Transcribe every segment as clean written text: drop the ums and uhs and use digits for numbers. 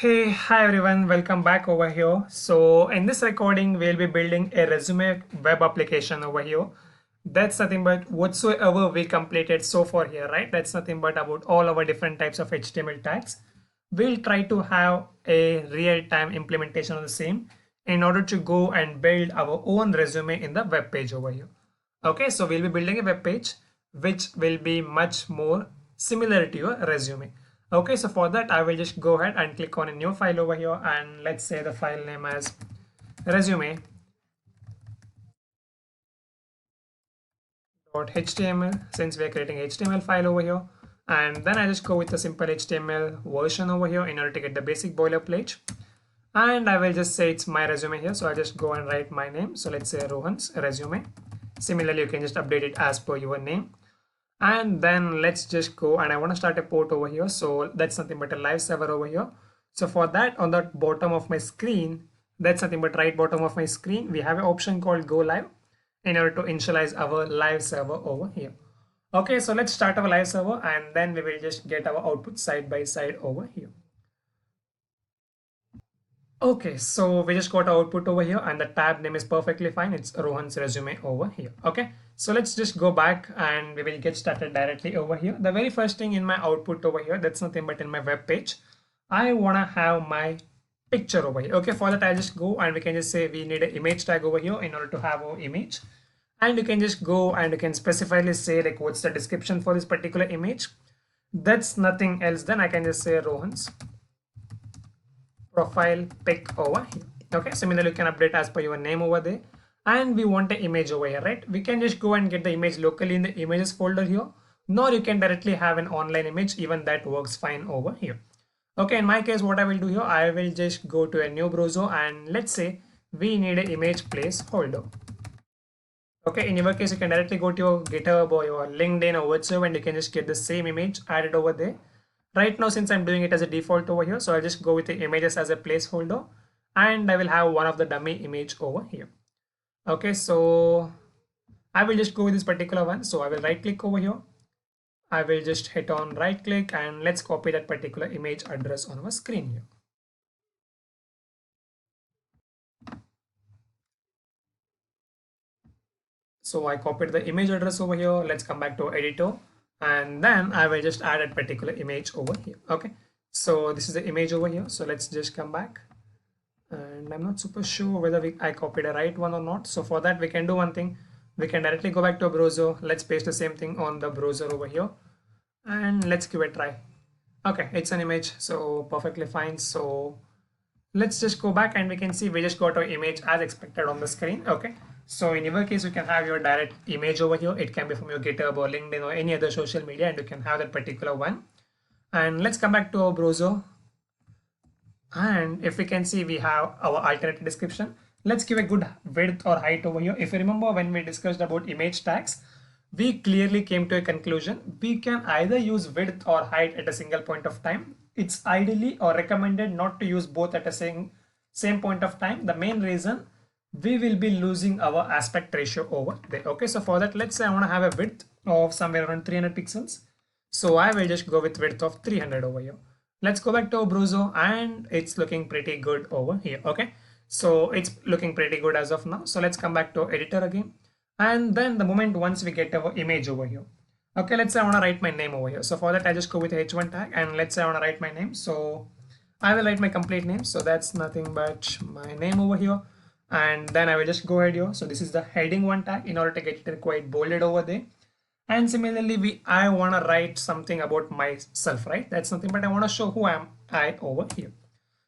Hey, hi everyone, welcome back over here. So in this recording, we'll be building a resume web application over here. That's nothing but whatsoever we completed so far here, right? That's nothing but about all our different types of HTML tags. We'll try to have a real-time implementation of the same in order to go and build our own resume in the web page over here. Okay, so we'll be building a web page which will be much more similar to your resume. Okay, so for that I will just go ahead and click on a new file over here, and let's say the file name as resume.html, since we are creating HTML file over here. And then I just go with a simple HTML version over here in order to get the basic boilerplate. And I will just say it's my resume here, so I just go and write my name. So let's say Rohan's resume. Similarly, you can just update it as per your name. And then let's just go, and I want to start a port over here, so that's nothing but a live server over here. So for that, on the bottom of my screen, that's nothing but right bottom of my screen, we have an option called go live in order to initialize our live server over here. Okay, so let's start our live server, and then we will just get our output side by side over here. Okay, so we just got our output over here, and the tab name is perfectly fine. It's Rohan's resume over here. Okay, so let's just go back and we will get started directly over here. The very first thing in my output over here, that's nothing but in my web page, I want to have my picture over here. Okay, for that I'll just go and we can just say we need an image tag over here in order to have our image. And you can just go and you can specifically say like what's the description for this particular image. That's nothing else. Then I can just say Rohan's profile pic over here. Okay, similarly you can update as per your name over there. And we want an image over here, right? We can just go and get the image locally in the images folder here, nor you can directly have an online image. Even that works fine over here. Okay, in my case what I will do here, I will just go to a new browser, and let's say we need an image placeholder. Okay, in your case you can directly go to your GitHub or your LinkedIn or whatsoever, and you can just get the same image added over there. Right now, since I'm doing it as a default over here, so I'll just go with the images as a placeholder, and I will have one of the dummy image over here. Okay, so I will just go with this particular one. So I will right click over here. I will just hit on right click, and let's copy that particular image address on our screen here. So I copied the image address over here. Let's come back to editor, and then I will just add a particular image over here. Okay, so this is the image over here. So let's just come back, and I'm not super sure whether I copied a right one or not. So for that we can do one thing. We can directly go back to a browser. Let's paste the same thing on the browser over here, and let's give it a try. Okay, it's an image, so perfectly fine. So let's just go back and we can see we just got our image as expected on the screen. Okay, so in your case you can have your direct image over here. It can be from your GitHub or LinkedIn or any other social media, and you can have that particular one. And let's come back to our browser, and if we can see we have our alternate description. Let's give a good width or height over here. If you remember when we discussed about image tags, we clearly came to a conclusion. We can either use width or height at a single point of time. It's ideally or recommended not to use both at a same point of time. The main reason, we will be losing our aspect ratio over there. Okay, so for that, let's say I want to have a width of somewhere around 300 pixels. So I will just go with width of 300 over here. Let's go back to our browser, and it's looking pretty good over here. Okay, so it's looking pretty good as of now. So let's come back to our editor again, and then the moment once we get our image over here. Okay, let's say I want to write my name over here. So for that I just go with h1 tag, and let's say I want to write my name. So I will write my complete name. So that's nothing but my name over here, and then I will just go ahead here. So this is the heading one tag in order to get it quite bolded over there. And similarly, I want to write something about myself, right? That's something, but I want to show who am I over here.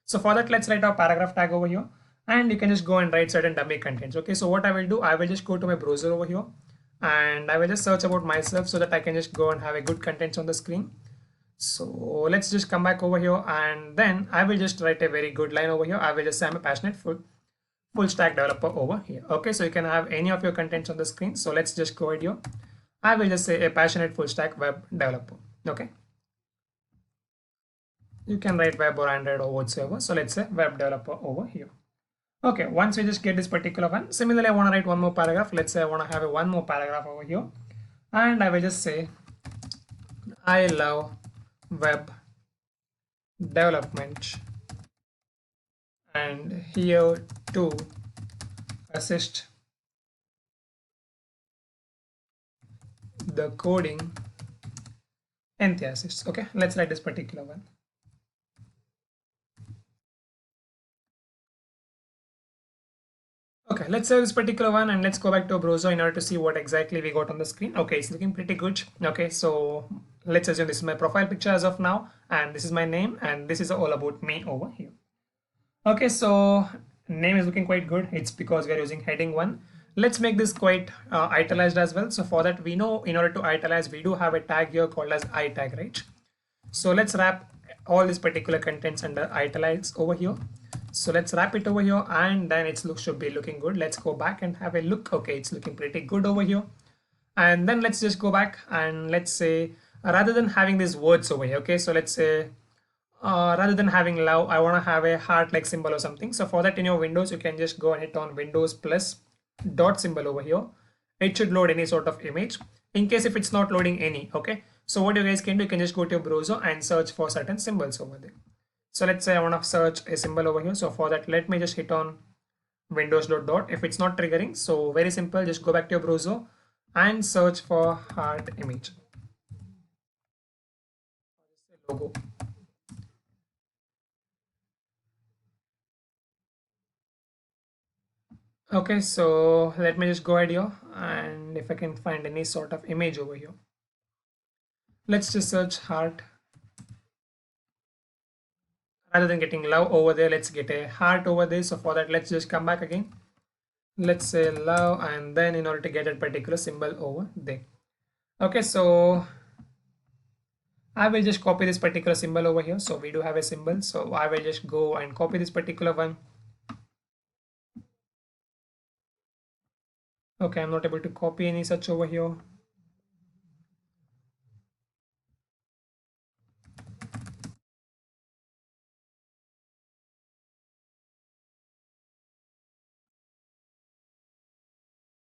So for that, let's write our paragraph tag over here, and you can just go and write certain dummy contents. Okay, so what I will do, I will just go to my browser over here, and I will just search about myself so that I can just go and have a good contents on the screen. So let's just come back over here, and then I will just write a very good line over here. I will just say I'm a passionate full stack developer over here. Okay, so you can have any of your contents on the screen. So let's just go ahead here. I will just say a passionate full stack web developer. Okay, you can write web or Android or whatsoever. So let's say web developer over here. Okay, once we just get this particular one, similarly I want to write one more paragraph. Let's say I want to have one more paragraph over here, and I will just say I love web development and here to assist the coding enthusiasts. Okay, let's write this particular one. Okay, let's save this particular one and let's go back to a browser in order to see what exactly we got on the screen. Okay, it's looking pretty good. Okay, so let's assume this is my profile picture as of now, and this is my name, and this is all about me over here. Okay, so name is looking quite good. It's because we are using heading one. Let's make this quite italicized as well. So for that, we know in order to italize, we do have a tag here called as I tag, right? So let's wrap all these particular contents under italics over here. So let's wrap it over here, and then it should be looking good. Let's go back and have a look. Okay, it's looking pretty good over here. And then let's just go back and let's say rather than having these words over here, okay, so let's say rather than having love, I want to have a heart like symbol or something. So for that, in your Windows, you can just go and hit on Windows plus dot symbol over here. It should load any sort of image. In case if it's not loading any, okay, so what you guys can do, you can just go to your browser and search for certain symbols over there. So let's say I want to search a symbol over here. So for that, let me just hit on Windows dot. If it's not triggering, so very simple, just go back to your browser and search for heart image logo. Okay, so let me just go ahead here, and if I can find any sort of image over here, let's just search heart. Rather than getting love over there, let's get a heart over there. So for that, let's just come back again. Let's say love, and then in order to get a particular symbol over there. Okay, so I will just copy this particular symbol over here. So we do have a symbol, so I will just go and copy this particular one. Okay, I'm not able to copy any such over here.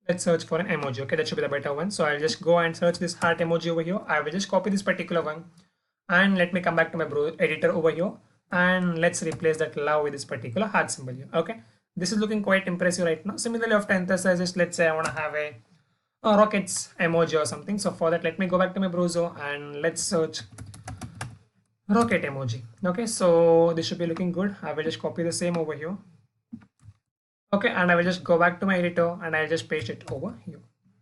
Let's search for an emoji. Okay, that should be the better one. So I'll just go and search this heart emoji over here. I will just copy this particular one, and let me come back to my editor over here, and let's replace that love with this particular heart symbol here. Okay, this is looking quite impressive right now. Similarly, after emphasizes, let's say I want to have a rockets emoji or something. So for that, let me go back to my browser and let's search rocket emoji. Okay, so this should be looking good. I will just copy the same over here. Okay, and I will just go back to my editor and I'll just paste it over here.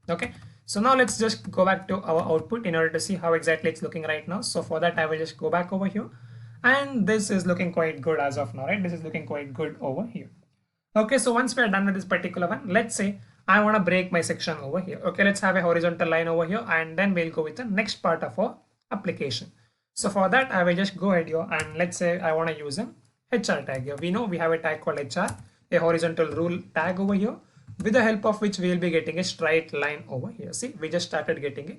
Okay, so now let's just go back to our output in order to see how exactly it's looking right now. So for that, I will just go back over here, and this is looking quite good as of now, right? This is looking quite good over here. Okay, so once we are done with this particular one, let's say I want to break my section over here. Okay, let's have a horizontal line over here, and then we'll go with the next part of our application. So for that, I will just go ahead here, and let's say I want to use an HR tag here. We know we have a tag called HR, a horizontal rule tag over here, with the help of which we will be getting a straight line over here. See, we just started getting a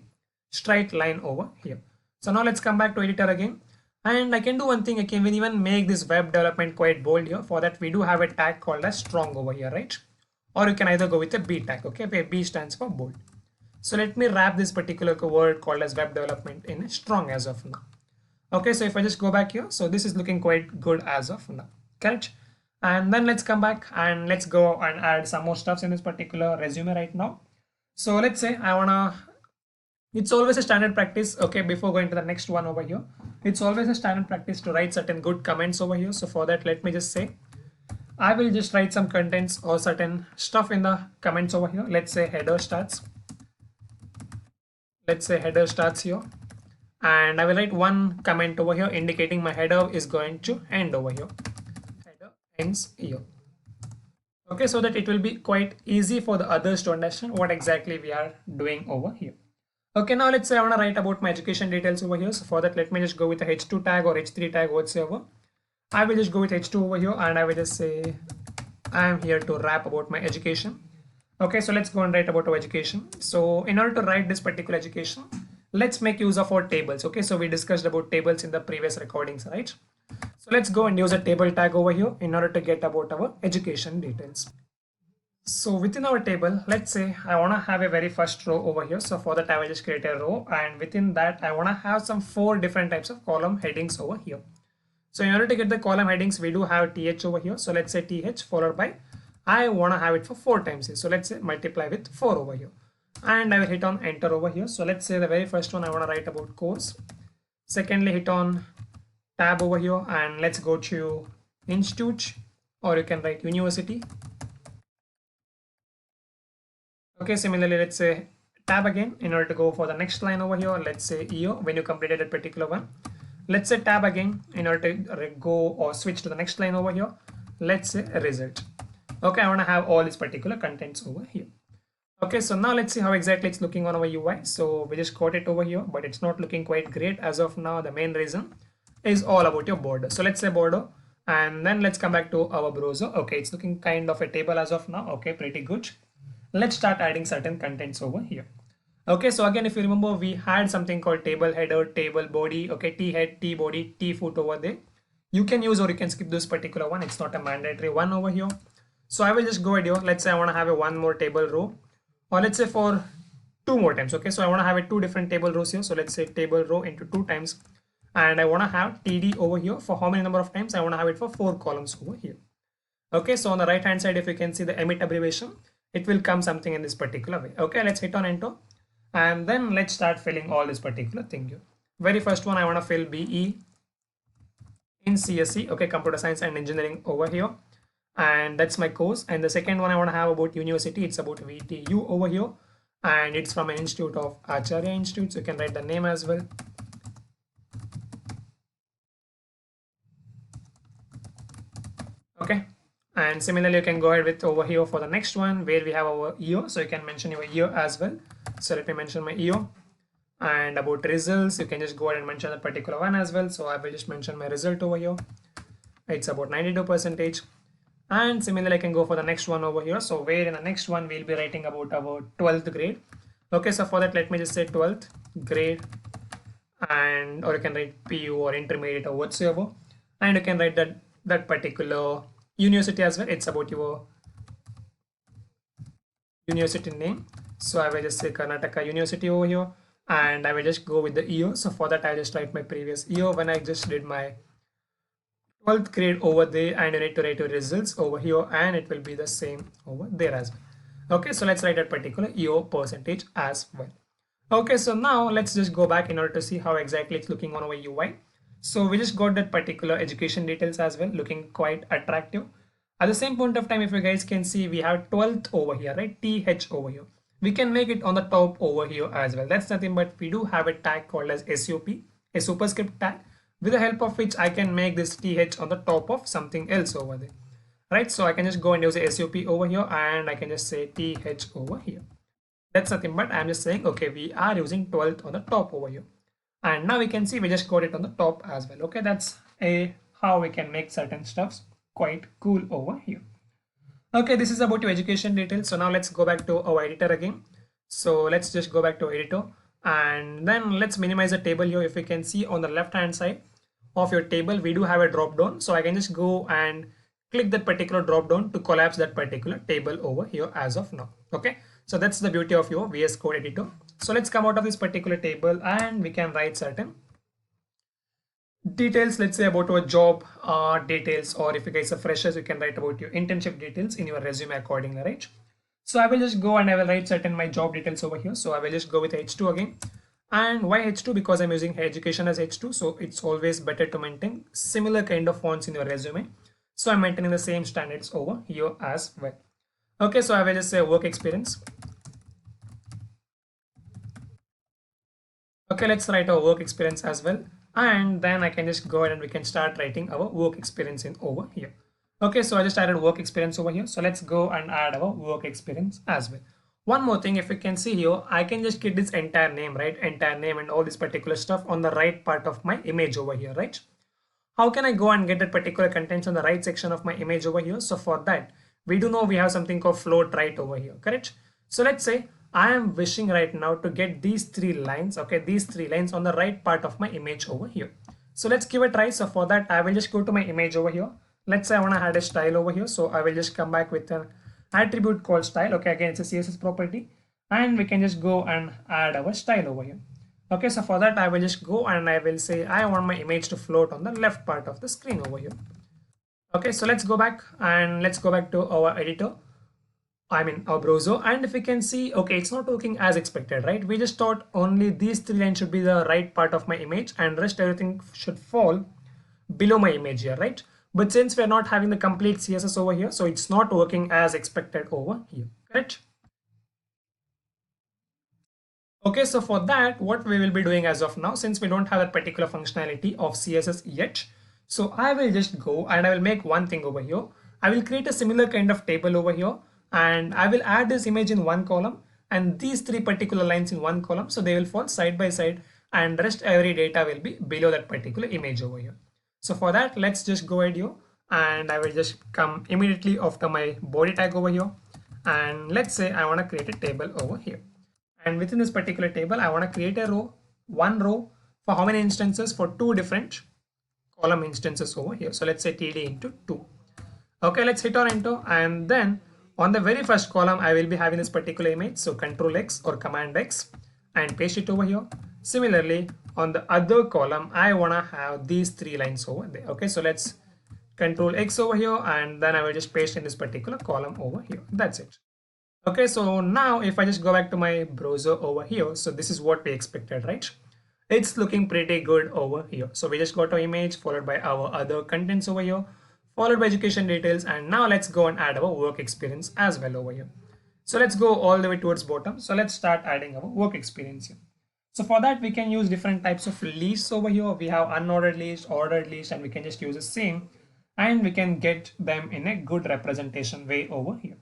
straight line over here. So now let's come back to editor again, and I can do one thing. I can even make this web development quite bold here. For that, we do have a tag called as strong over here, right? Or you can either go with a B tag, okay, where B stands for bold. So let me wrap this particular word called as web development in strong as of now. Okay, so if I just go back here, so this is looking quite good as of now, correct? And then let's come back and let's go and add some more stuffs in this particular resume right now. So let's say I wanna, it's always a standard practice, okay, before going to the next one over here, it's always a standard practice to write certain good comments over here. So for that, let me just say, I will just write some contents or certain stuff in the comments over here. Let's say header starts. Let's say header starts here. And I will write one comment over here indicating my header is going to end over here. Header ends here. Okay, so that it will be quite easy for the others to understand what exactly we are doing over here. Okay, now let's say I want to write about my education details over here. So for that, let me just go with a H2 tag or H3 tag whatsoever. I will just go with H2 over here, and I will just say I am here to rap about my education. Okay, so let's go and write about our education. So in order to write this particular education, let's make use of our tables. Okay, so we discussed about tables in the previous recordings, right? So let's go and use a table tag over here in order to get about our education details. So within our table, let's say I want to have a very first row over here. So for that, I will just create a row, and within that, I want to have some 4 different types of column headings over here. So in order to get the column headings, we do have th over here. So let's say th followed by, I want to have it for 4 times here. So let's say multiply with 4 over here. And I will hit on enter over here. So let's say the very first one I want to write about course. Secondly, hit on tab over here and let's go to institute, or you can write university. Okay, similarly, let's say tab again in order to go for the next line over here. Let's say year when you completed a particular one. Let's say tab again in order to go or switch to the next line over here. Let's say result. Okay, I want to have all these particular contents over here. Okay, so now let's see how exactly it's looking on our UI. So we just got it over here, but it's not looking quite great as of now. The main reason is all about your border. So let's say border, and then let's come back to our browser. Okay, it's looking kind of a table as of now. Okay, pretty good. Let's start adding certain contents over here. Okay, so again, if you remember, we had something called table header, table body. Okay, t head, t body, t foot over there. You can use or you can skip this particular one. It's not a mandatory one over here. So I will just go ahead here. Let's say I want to have a one more table row, or let's say for 2 more times. Okay, so I want to have it 2 different table rows here. So let's say table row into 2 times, and I want to have td over here for how many number of times? I want to have it for 4 columns over here. Okay, so on the right hand side, if you can see the emit abbreviation, it will come something in this particular way. Okay, let's hit on enter, and then let's start filling all this particular thing here. Very first one, I want to fill BE in CSE. Okay, computer science and engineering over here, and that's my course. And the second one I want to have about university, it's about VTU over here, and it's from an institute of Acharya Institute, so you can write the name as well. Okay, and similarly you can go ahead with over here for the next one where we have our year, so you can mention your year as well. So let me mention my year. And about results, you can just go ahead and mention that particular one as well. So I will just mention my result over here. It's about 92%. And similarly, I can go for the next one over here. So where in the next one, we'll be writing about our 12th grade. Okay, so for that, let me just say 12th grade, and or you can write PU or intermediate or whatsoever. And you can write that particular university as well. It's about your university name. So I will just say Karnataka University over here, and I will just go with the year. So for that, I just write my previous year when I just did my 12th grade over there, and you need to write your results over here, and it will be the same over there as well. Okay, so let's write that particular year percentage as well. Okay, so now let's just go back in order to see how exactly it's looking on our UI. So we just got that particular education details as well, looking quite attractive. At the same point of time, if you guys can see, we have 12th over here, right? TH over here. We can make it on the top over here as well. That's nothing but we do have a tag called as SUP, a superscript tag, with the help of which I can make this TH on the top of something else over there, right? So I can just go and use a SUP over here, and I can just say TH over here. That's nothing but I'm just saying, okay, we are using 12th on the top over here. And now we can see we just got it on the top as well. Okay, that's how we can make certain stuffs quite cool over here. Okay, this is about your education details. So now let's go back to our editor again. So let's just go back to editor, and then let's minimize the table here. If you can see on the left hand side of your table, we do have a drop down. So I can just go and click that particular drop down to collapse that particular table over here as of now. Okay, so that's the beauty of your VS Code editor. So let's come out of this particular table, and we can write certain details. Let's say about your job details, or if you guys are freshers, you can write about your internship details in your resume accordingly, right? So I will just go and I will write certain my job details over here. So I will just go with H2 again. And why H2? Because I'm using education as H2, so it's always better to maintain similar kind of fonts in your resume. So I'm maintaining the same standards over here as well. Okay, so I will just say work experience. Okay, let's write our work experience as well. And then I can just go ahead and we can start writing our work experience in over here. Okay, so I just added work experience over here. So let's go and add our work experience as well. One more thing, if you can see here, I can just get this entire name, right? Entire name and all this particular stuff on the right part of my image over here, right? How can I go and get that particular contents on the right section of my image over here? So for that, we do know we have something called float right over here, correct? So let's say I am wishing right now to get these 3 lines, okay, these 3 lines on the right part of my image over here. So let's give it a try. So for that, I will just go to my image over here. Let's say I want to add a style over here. So I will just come back with an attribute called style. Okay, again, it's a CSS property, and we can just go and add our style over here. Okay, so for that I will just go and I will say I want my image to float on the left part of the screen over here. Okay, so let's go back and let's go back to our editor. I mean our browser, and if we can see, okay, it's not working as expected, right? We just thought only these three lines should be the right part of my image and rest everything should fall below my image here, right? But since we're not having the complete CSS over here, so it's not working as expected over here, correct? Okay, so for that, what we will be doing as of now, since we don't have that particular functionality of CSS yet, so I will just go and I will make one thing over here. I will create a similar kind of table over here and I will add this image in one column and these three particular lines in one column. So they will fall side by side and rest every data will be below that particular image over here. So for that, let's just go ahead here and I will just come immediately after my body tag over here. And let's say I want to create a table over here. And within this particular table, I want to create a row, one row for how many instances? For two different column instances over here. So let's say TD into 2. Okay, let's hit on enter, and then on the very first column I will be having this particular image, so Control X or Command X and paste it over here. Similarly, on the other column I want to have these three lines over there. Okay, so let's Control X over here and then I will just paste in this particular column over here. That's it. Okay, so now if I just go back to my browser over here, so this is what we expected, right? It's looking pretty good over here. So we just got our image followed by our other contents over here, followed by education details, and now let's go and add our work experience as well over here. So let's go all the way towards bottom. So let's start adding our work experience here. So for that we can use different types of lists over here. We have unordered list, ordered list, and we can just use the same and we can get them in a good representation way over here.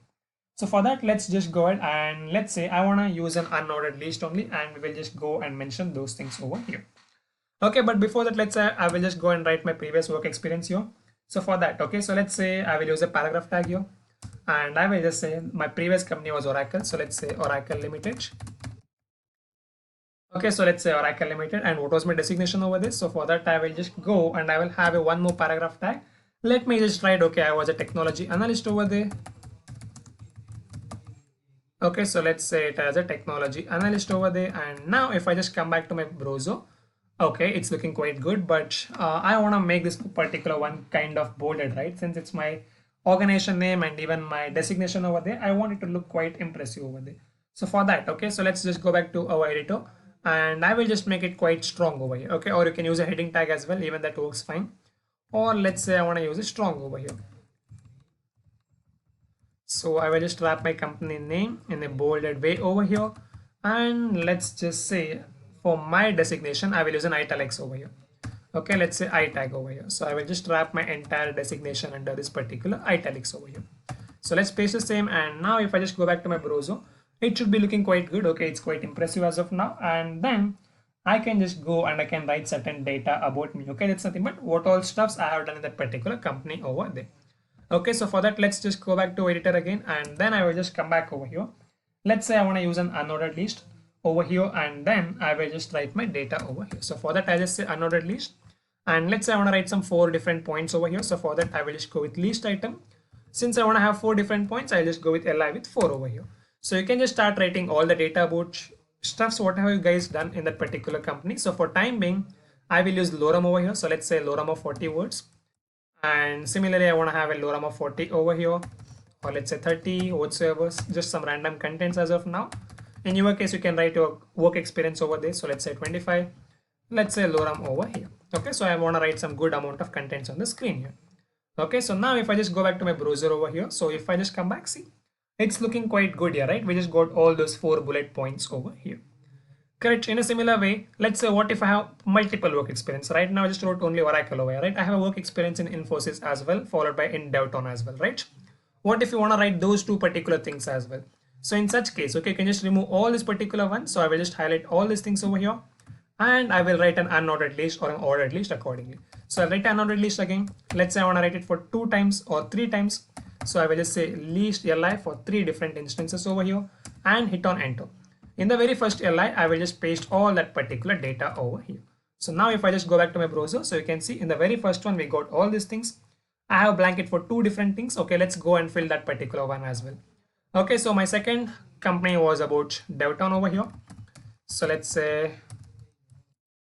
So for that, let's just go ahead and let's say I want to use an unordered list only, and we will just go and mention those things over here. Okay, but before that, let's say I will just go and write my previous work experience here. So for that, okay, so let's say I will use a paragraph tag here and I will just say my previous company was Oracle. So let's say Oracle Limited. Okay, so let's say Oracle Limited, and what was my designation over this? So for that, I will just go and I will have a one more paragraph tag. Let me just write, okay, I was a technology analyst over there. Okay, so let's say it as a technology analyst over there, and now if I just come back to my browser, okay, it's looking quite good, but I want to make this particular one kind of bolded, right? Since it's my organization name and even my designation over there, I want it to look quite impressive over there. So for that, okay, so let's just go back to our editor and I will just make it quite strong over here. Okay, or you can use a heading tag as well, even that works fine. Or let's say I want to use a strong over here. So I will just wrap my company name in a bolded way over here, and let's just say for my designation I will use an italics over here. Okay, let's say I tag over here. So I will just wrap my entire designation under this particular italics over here. So let's paste the same, and now if I just go back to my browser, it should be looking quite good. Okay, it's quite impressive as of now, and then I can just go and I can write certain data about me. Okay, that's nothing but what all stuffs I have done in that particular company over there. Okay, so for that, let's just go back to editor again, and then I will just come back over here. Let's say I want to use an unordered list over here, and then I will just write my data over here. So for that, I just say unordered list, and let's say I want to write some 4 different points over here. So for that, I will just go with list item. Since I want to have 4 different points, I'll just go with li with 4 over here. So you can just start writing all the data about stuffs, whatever you guys done in that particular company. So for time being, I will use lorem over here. So let's say lorem of 40 words. And similarly, I want to have a lorem of 40 over here, or let's say 30, whatsoever, just some random contents as of now. In your case, you can write your work experience over there. So let's say 25, let's say lorem over here. Okay, so I want to write some good amount of contents on the screen here. Okay, so now if I just go back to my browser over here, so if I just come back, see, it's looking quite good here, right? We just got all those 4 bullet points over here. Correct. In a similar way, let's say what if I have multiple work experience. Right now I just wrote only Oracle over here, right? I have a work experience in Infosys as well, followed by in Devton as well, right? What if you want to write those 2 particular things as well? So in such case, okay, you can just remove all this particular one. So I will just highlight all these things over here, and I will write an unordered list or an ordered list accordingly. So I'll write an unordered list again. Let's say I want to write it for 2 times or 3 times. So I will just say list li for 3 different instances over here and hit on enter. In the very first li, I will just paste all that particular data over here. So now if I just go back to my browser, so you can see in the very first one, we got all these things. I have a blanket for 2 different things. Okay, let's go and fill that particular one as well. Okay, so my second company was about Devton over here. So let's say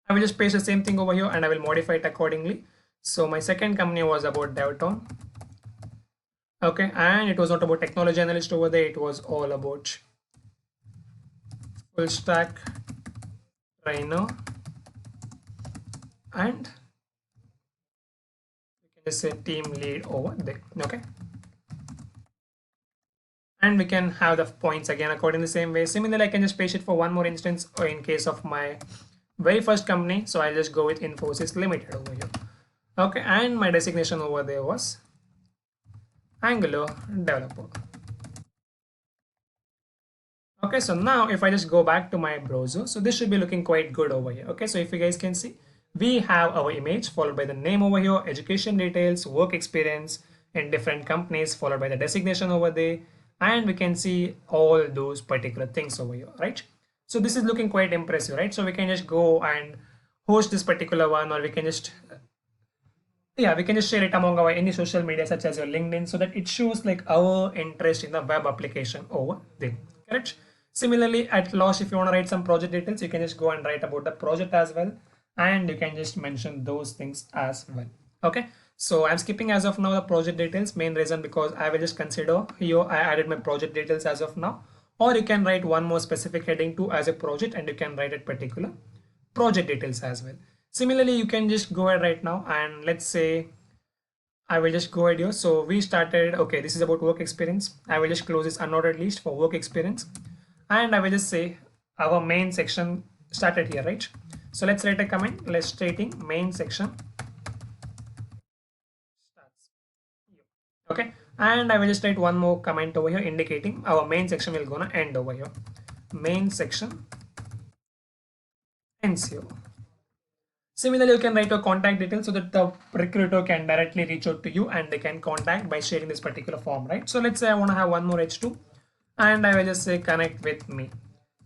I will just paste the same thing over here and I will modify it accordingly. So my second company was about DevTon. Okay, and it was not about technology analyst over there, it was all about full stack trainer, and you can just say team lead over there. Okay, and we can have the points again according the same way. Similarly, I can just paste it for one more instance, or in case of my very first company, so I'll just go with Infosys Limited over here. Okay, and my designation over there was Angular developer. Okay, so now if I just go back to my browser, so this should be looking quite good over here. Okay, so if you guys can see, we have our image followed by the name over here, education details, work experience in different companies, followed by the designation over there, and we can see all those particular things over here, right? So this is looking quite impressive, right? So we can just go and host this particular one, or we can just we can just share it among our any social media such as your LinkedIn, so that it shows like our interest in the web application over there, correct? Similarly, at last, if you want to write some project details, you can just go and write about the project as well, and you can just mention those things as well. Okay, so I'm skipping as of now the project details, main reason because I will just consider here I added my project details as of now, or you can write one more specific heading to as a project, and you can write it particular project details as well. Similarly, you can just go ahead right now, and let's say I will just go ahead here. So we started, okay, this is about work experience. I will just close this unordered list for work experience, and I will just say our main section started here, right? So let's write a comment, let's stating main section starts here. Okay, and I will just write one more comment over here indicating our main section will gonna end over here. Main section ends here. Similarly, you can write your contact details so that the recruiter can directly reach out to you and they can contact by sharing this particular form, right? So let's say I want to have one more H2, and I will just say connect with me.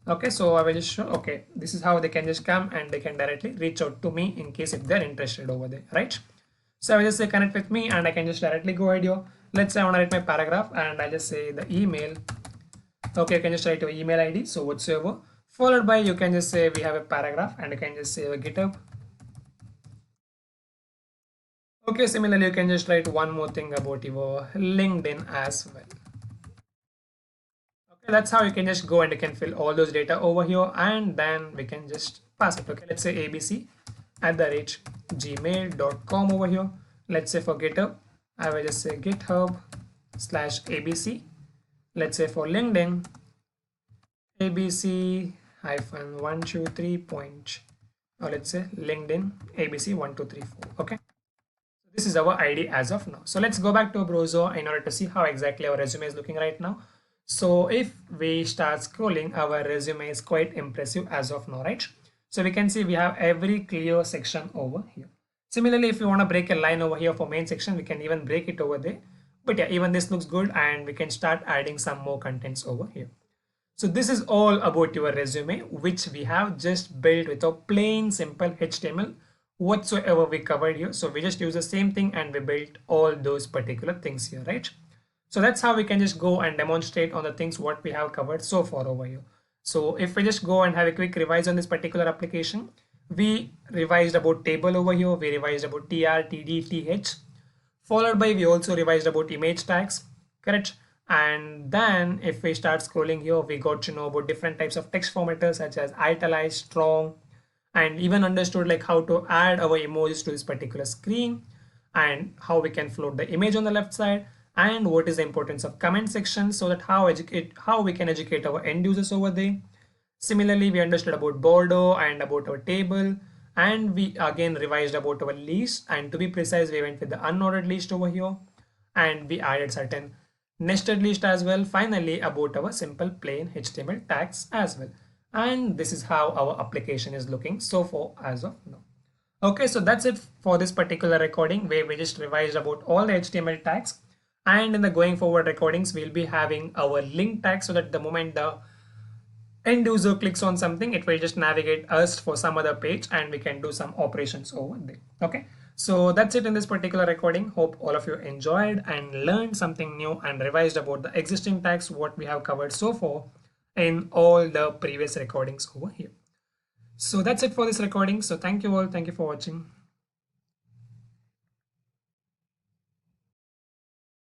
Okay, so I will just show, okay, this is how they can just come and they can directly reach out to me in case if they're interested over there, right? So I will just say connect with me, and I can just directly go ahead here. Let's say I want to write my paragraph, and I just say the email. Okay, you can just write your email ID, so whatsoever, followed by you can just say we have a paragraph, and you can just say the GitHub. Okay, similarly, you can just write one more thing about your LinkedIn as well. Okay, that's how you can just go and you can fill all those data over here, and then we can just pass it. Okay, let's say abc@gmail.com over here. Let's say for GitHub, I will just say github/abc. Let's say for LinkedIn, abc-123 point, or let's say LinkedIn abc1234. Okay. This is our ID as of now. So let's go back to a browser in order to see how exactly our resume is looking right now. So if we start scrolling, our resume is quite impressive as of now, right? So we can see we have every clear section over here. Similarly, if you want to break a line over here for main section, we can even break it over there. But yeah, even this looks good, and we can start adding some more contents over here. So this is all about your resume, which we have just built with a plain simple HTML whatsoever we covered here. So we just use the same thing and we built all those particular things here, right? So that's how we can just go and demonstrate on the things what we have covered so far over here. So if we just go and have a quick revise on this particular application, we revised about table over here, we revised about tr, td, th, followed by we also revised about image tags, correct? And then if we start scrolling here, we got to know about different types of text formatters such as italicized, strong, and even understood like how to add our emojis to this particular screen, and how we can float the image on the left side, and what is the importance of comment section, so that how we can educate our end users over there. Similarly, we understood about border and about our table, and we again revised about our list, and to be precise, we went with the unordered list over here, and we added certain nested list as well. Finally, about our simple plain HTML tags as well. And this is how our application is looking so far as of now. Okay, so that's it for this particular recording where we just revised about all the HTML tags. And in the going forward recordings, we'll be having our link tag, so that the moment the end user clicks on something, it will just navigate us for some other page and we can do some operations over there. Okay, so that's it in this particular recording. Hope all of you enjoyed and learned something new and revised about the existing tags what we have covered so far in all the previous recordings over here. So that's it for this recording. So thank you all. Thank you for watching.